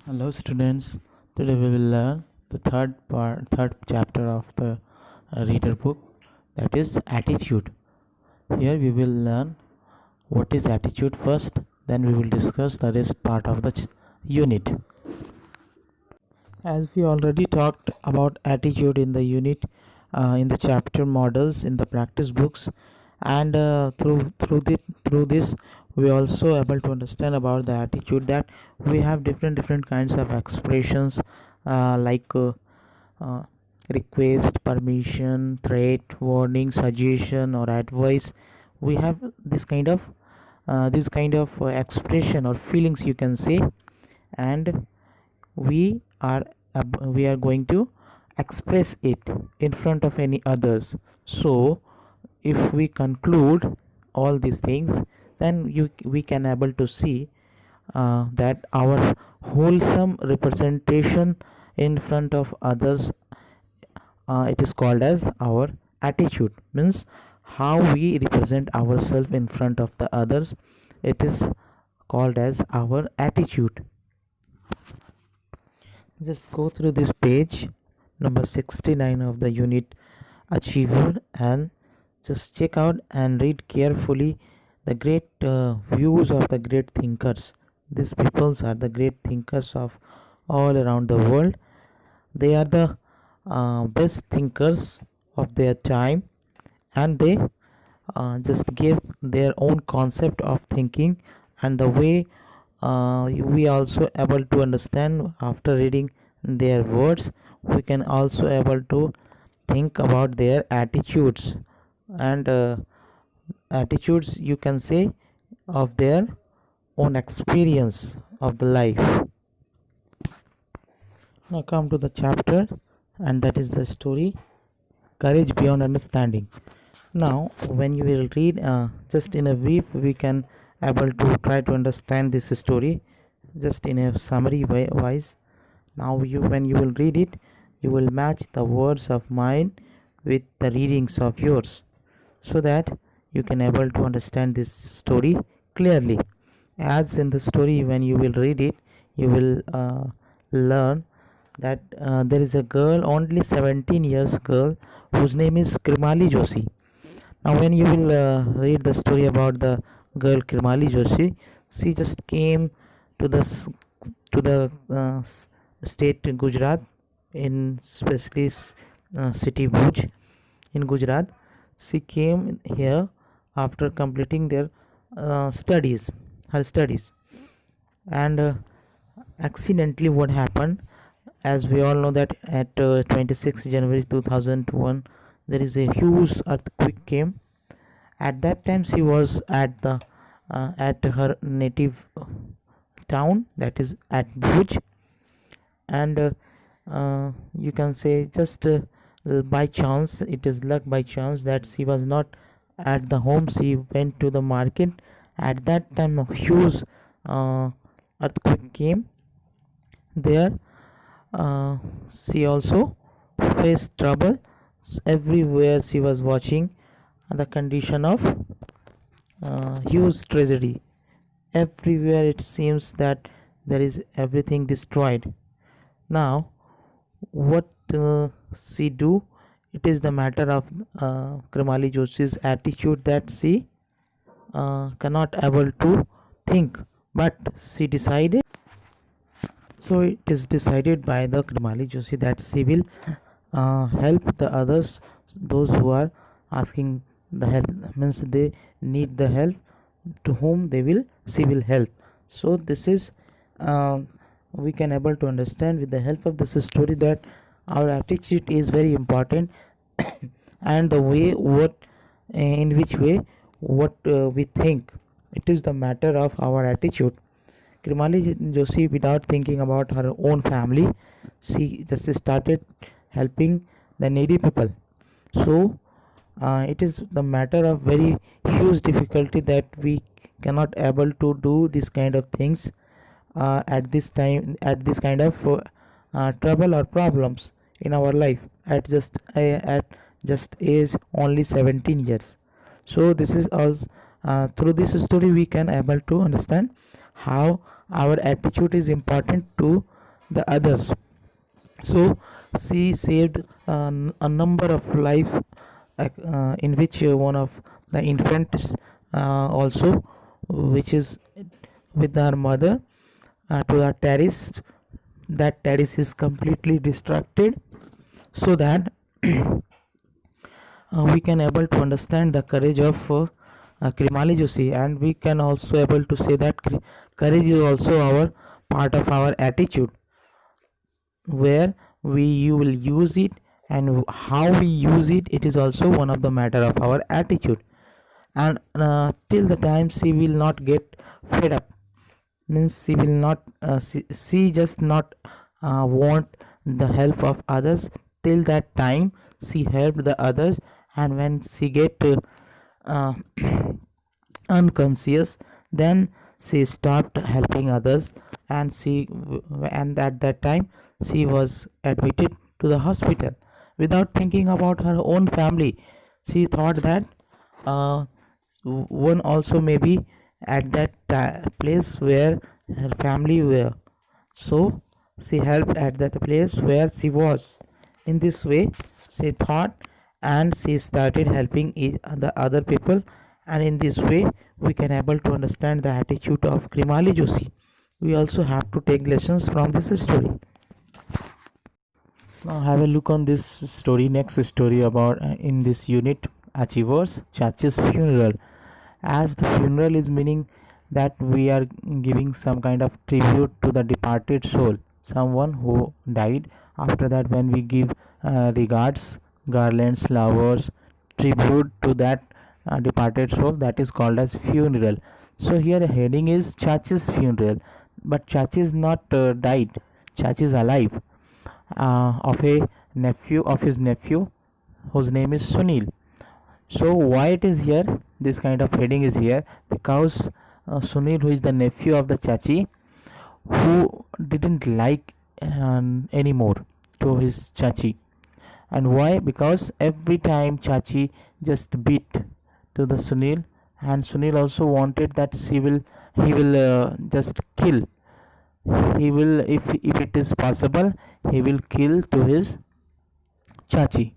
Hello students, today we will learn the third chapter of the reader book, that is attitude. Here we will learn what is attitude first, then we will discuss the rest part of the unit. As we already talked about attitude in the unit, in the chapter models in the practice books, and through this we also able to understand about the attitude, that we have different kinds of expressions, like uh, request, permission, threat, warning, suggestion, or advice. We have this kind of expression or feelings, you can say, and we are we are going to express it in front of any others. So if we conclude all these things, then we can able to see that our wholesome representation in front of others, it is called as our attitude. Means how we represent ourselves in front of the others, it is called as our attitude. Just go through this page number 69 of the unit achiever, and just check out and read carefully the great views of the great thinkers. These peoples are the great thinkers of all around the world. They are the best thinkers of their time, and they just gave their own concept of thinking, and the way we also able to understand after reading their words. We can also able to think about their attitudes, and attitudes, you can say, of their own experience of the life. Now come to the chapter, and that is the story courage beyond understanding. Now when you will read, just in a brief, we can able to try to understand this story just in a summary wise. Now you, when you will read it, you will match the words of mine with the readings of yours, so that you can able to understand this story clearly. As in the story, when you will read it, you will learn that there is a girl, only 17 years girl, whose name is Krimali Joshi. Now when you will read the story about the girl Krimali Joshi, she just came to the state Gujarat, in specially city Bhuj in Gujarat. She came here after completing their her studies, and accidentally what happened, as we all know, that at 26 January 2001 there is a huge earthquake came. At that time she was at her native town, that is at Bhuj, and you can say just by chance, it is luck by chance that she was not at the home. She went to the market. At that time a huge uh, earthquake came there. She also faced trouble. Everywhere she was watching the condition of huge tragedy. Everywhere it seems that there is everything destroyed. Now what she do, it is the matter of Krimali Joshi's attitude, that she cannot able to think, but she decided. So it is decided by the Krimali Joshi that she will help the others, those who are asking the help, means they need the help, to whom they will she will help. So this is, uh, we can able to understand with the help of this story, that our attitude is very important and the way what, in which way, what we think, it is the matter of our attitude. Krimali Joshi, without thinking about her own family, she just started helping the needy people. So it is the matter of very huge difficulty that we cannot able to do this kind of things at this time, at this kind of trouble or problems in our life, at just age only 17 years. So this is also, through this story we can able to understand how our attitude is important to the others. So she saved a number of life, in which one of the infants also, which is with her mother, to the terrace. That terrace is completely distracted, so that we can able to understand the courage of Krimali Joshi, and we can also able to say that courage is also our part of our attitude, where we you will use it, and how we use it, it is also one of the matter of our attitude. And till the time she will not get fed up, means she will not she just not want the help of others. Till that time she helped the others, and when she get uh, unconscious, then she stopped helping others, and and at that time she was admitted to the hospital without thinking about her own family. She thought that uh, one also may be at that place where her family were, so she helped at that place where she was. In this way she thought, and she started helping the other people, and in this way we can able to understand the attitude of Krimali Joshi. We also have to take lessons from this story. Now have a look on this story, next story about in this unit, Achievers Chachi's funeral. As the funeral is meaning that we are giving some kind of tribute to the departed soul, someone who died. After that, when we give regards, garlands, flowers, tribute to that departed soul, that is called as funeral. So here the heading is Chachi's funeral, but Chachi is not died. Chachi is alive, of a nephew of his nephew, whose name is Sunil. So why it is here, this kind of heading is here, because Sunil, who is the nephew of the Chachi, who didn't like anymore to his Chachi. And why? Because every time Chachi just beat to the Sunil, and Sunil also wanted that he will just kill, he will, if it is possible, he will kill to his Chachi.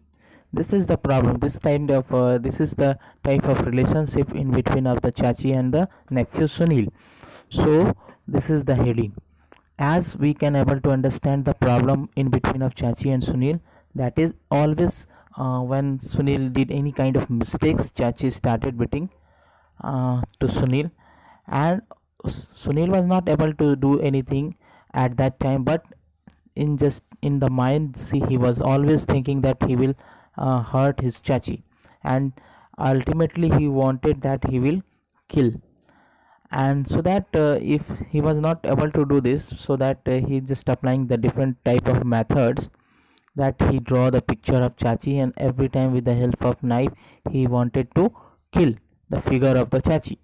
This is the problem, this is the type of relationship in between of the Chachi and the nephew Sunil. So this is the heading. As we can able to understand the problem in between of Chachi and Sunil, that is always when Sunil did any kind of mistakes, Chachi started beating to Sunil, and Sunil was not able to do anything at that time, but in just in the mind, see, he was always thinking that he will hurt his Chachi, and ultimately he wanted that he will kill. And so that if he was not able to do this, so that he just applying the different type of methods, that he draw the picture of Chachi, and every time with the help of knife he wanted to kill the figure of the Chachi.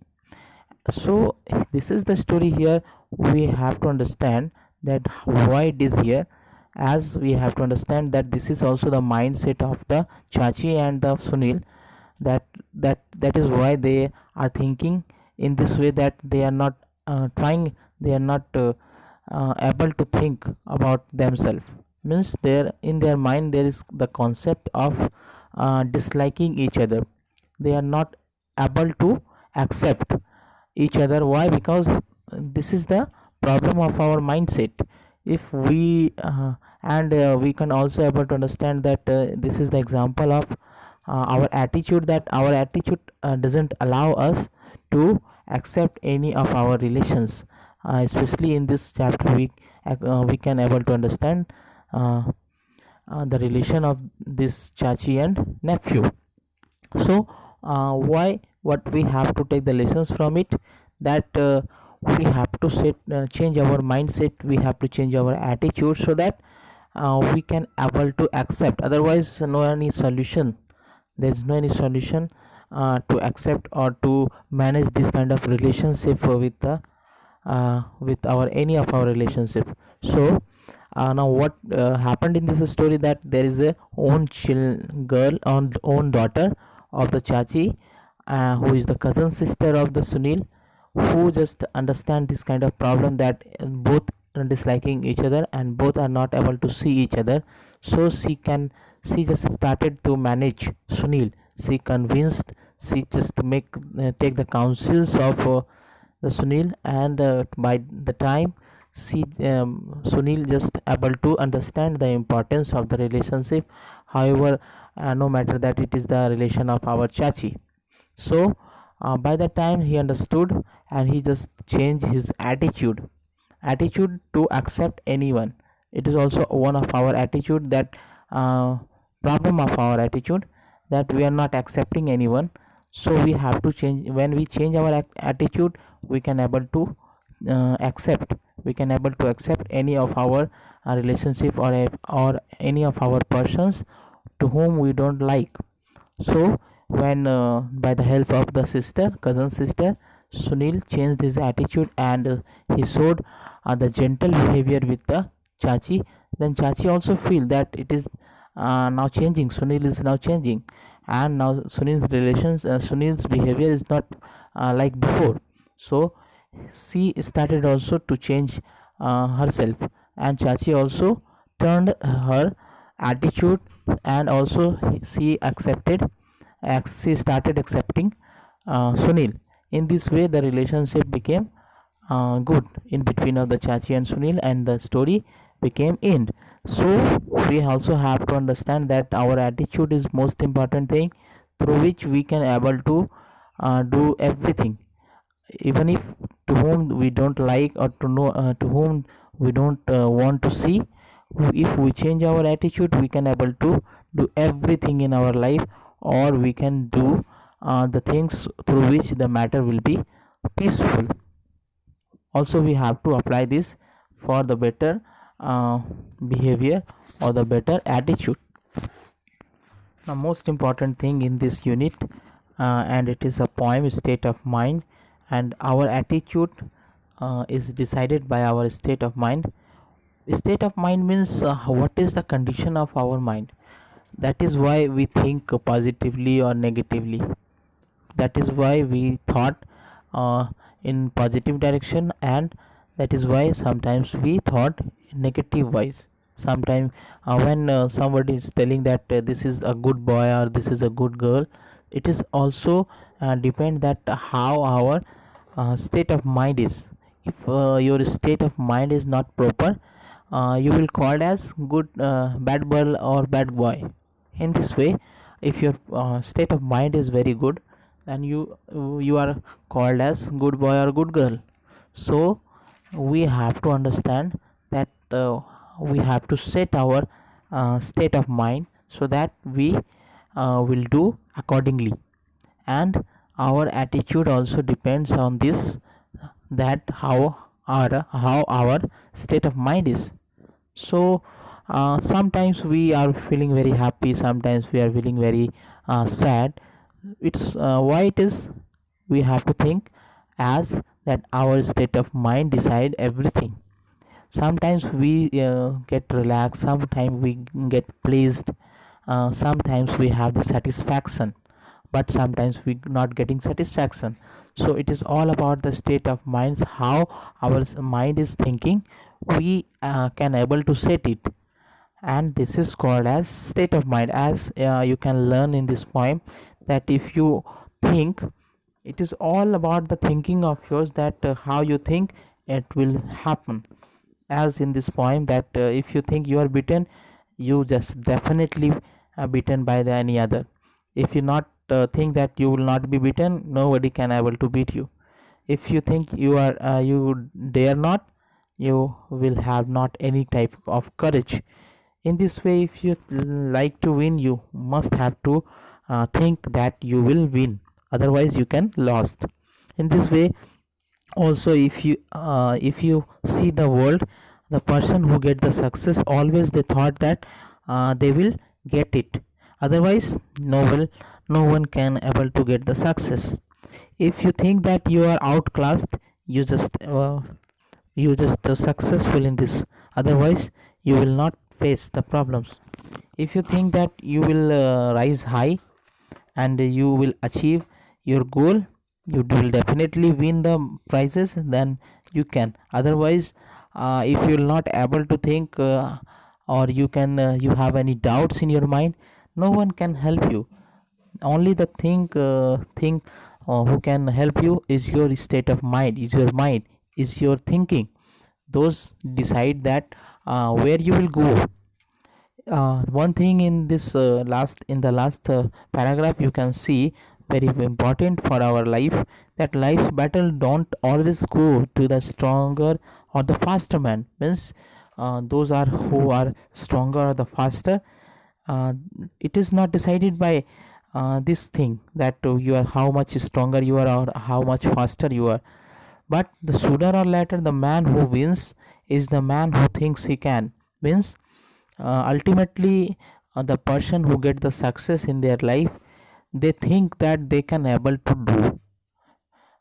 So this is the story here. We have to understand that why it is here, as we have to understand that this is also the mindset of the Chachi and the Sunil, that is why they are thinking in this way, that they are not they are not able to think about themselves. Means there in their mind there is the concept of disliking each other. They are not able to accept each other. Why? Because this is the problem of our mindset. If we and we can also able to understand that this is the example of our attitude, that our attitude doesn't allow us to accept any of our relations. Especially in this chapter we can able to understand uh, the relation of this Chachi and nephew. So why, what we have to take the lessons from it, that we have to change our mindset, we have to change our attitude, so that we can able to accept. Otherwise no any solution, there is no any solution to accept or to manage this kind of relationship with our any of our relationship. So now what happened in this story, that there is a girl on own daughter of the Chachi, who is the cousin sister of the Sunil, who just understand this kind of problem, that both disliking each other and both are not able to see each other. So she just started to manage Sunil. She convinced, she just make take the counsels of the Sunil, and by the time Sunil just able to understand the importance of the relationship. However, no matter that it is the relation of our Chachi. So by the time he understood, and he just changed his attitude to accept anyone. It is also one of our attitude, that uh, problem of our attitude, that we are not accepting anyone. So we have to change. When we change our attitude, we can able to accept, we can able to accept any of our relationship, or any of our persons to whom we don't like. So when by the help of the cousin sister, Sunil changed his attitude, and he showed the gentle behavior with the Chachi. Then Chachi also feel that it is now changing. Sunil is now changing, and now Sunil's behavior is not like before. So she started also to change herself, and Chachi also turned her attitude, and also she started accepting Sunil. In this way, the relationship became good in between of the Chachi and Sunil, and the story became end. So we also have to understand that our attitude is most important thing, through which we can able to do everything, even if to whom we don't like, or to whom we don't want to see. If we change our attitude, we can able to do everything in our life, or we can do the things through which the matter will be peaceful. Also we have to apply this for the better behavior, or the better attitude. The most important thing in this unit, and it is a poem, state of mind, and our attitude is decided by our state of mind. State of mind means what is the condition of our mind. That is why we think positively or negatively. That is why we thought in positive direction, and that is why sometimes we thought negative wise. Sometimes when somebody is telling that this is a good boy or this is a good girl, it is also depend that how our state of mind is. If your state of mind is not proper, you will called as good bad girl or bad boy. In this way, if your state of mind is very good, then you are called as good boy or good girl. So we have to understand that we have to set our state of mind, so that we will do accordingly, and our attitude also depends on this, that how our state of mind is. So sometimes we are feeling very happy, sometimes we are feeling very sad. It's why it is, we have to think as that our state of mind decide everything. Sometimes we get relaxed, sometimes we get pleased, sometimes we have the satisfaction, but sometimes we not getting satisfaction. So it is all about the state of minds, how our mind is thinking. We can able to set it, and this is called as state of mind. As you can learn in this poem, that if you think, it is all about the thinking of yours, that how you think it will happen. As in this poem, that if you think you are beaten, you just definitely beaten by the any other. If you not think that you will not be beaten, nobody can able to beat you. If you think you dare not, you will have not any type of courage. In this way, if you like to win, you must have to think that you will win, otherwise you can lost. In this way, also if you see the world, the person who get the success, always they thought that they will get it, otherwise no one can able to get the success. If you think that you are outclassed, you just successful in this, otherwise you will not face the problems. If you think that you will rise high, and you will achieve your goal, you will definitely win the prizes, then you can, otherwise if you will not able to think, or you have any doubts in your mind, no one can help you. Only the thing who can help you is your state of mind, is your mind, is your thinking. Those decide that where you will go. One thing in this last paragraph you can see, very important for our life, that life's battle don't always go to the stronger or the faster man. Means those are who are stronger or the faster. uh, it is not decided by this thing, that you are how much stronger you are or how much faster you are. But the sooner or later, the man who wins is the man who thinks he can. Means ultimately, the person who get the success in their life, they think that they can able to do,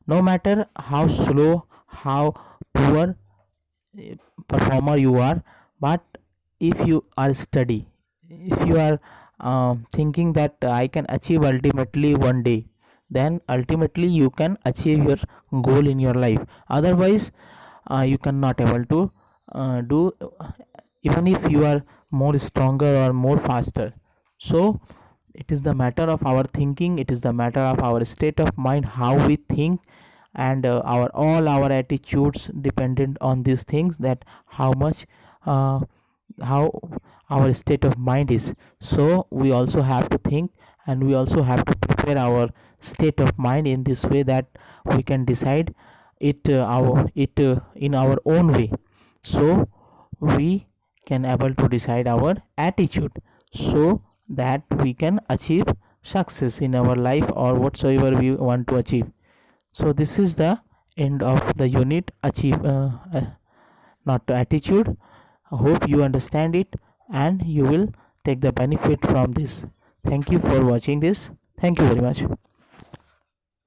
no matter how slow, how poor performer you are. But if you are steady, if you are thinking that I can achieve ultimately one day, then ultimately you can achieve your goal in your life. Otherwise, you cannot able to do, even if you are more stronger or more faster. So it is the matter of our thinking, it is the matter of our state of mind, how we think. And our all our attitudes dependent on these things, that how much uh, how our state of mind is. So we also have to think, and we also have to prepare our state of mind in this way, that we can decide it in our own way. So we can able to decide our attitude, so that we can achieve success in our life or whatsoever we want to achieve. So this is the end of the unit achieve, not attitude. I hope you understand it and you will take the benefit from this. Thank you for watching this. Thank you very much.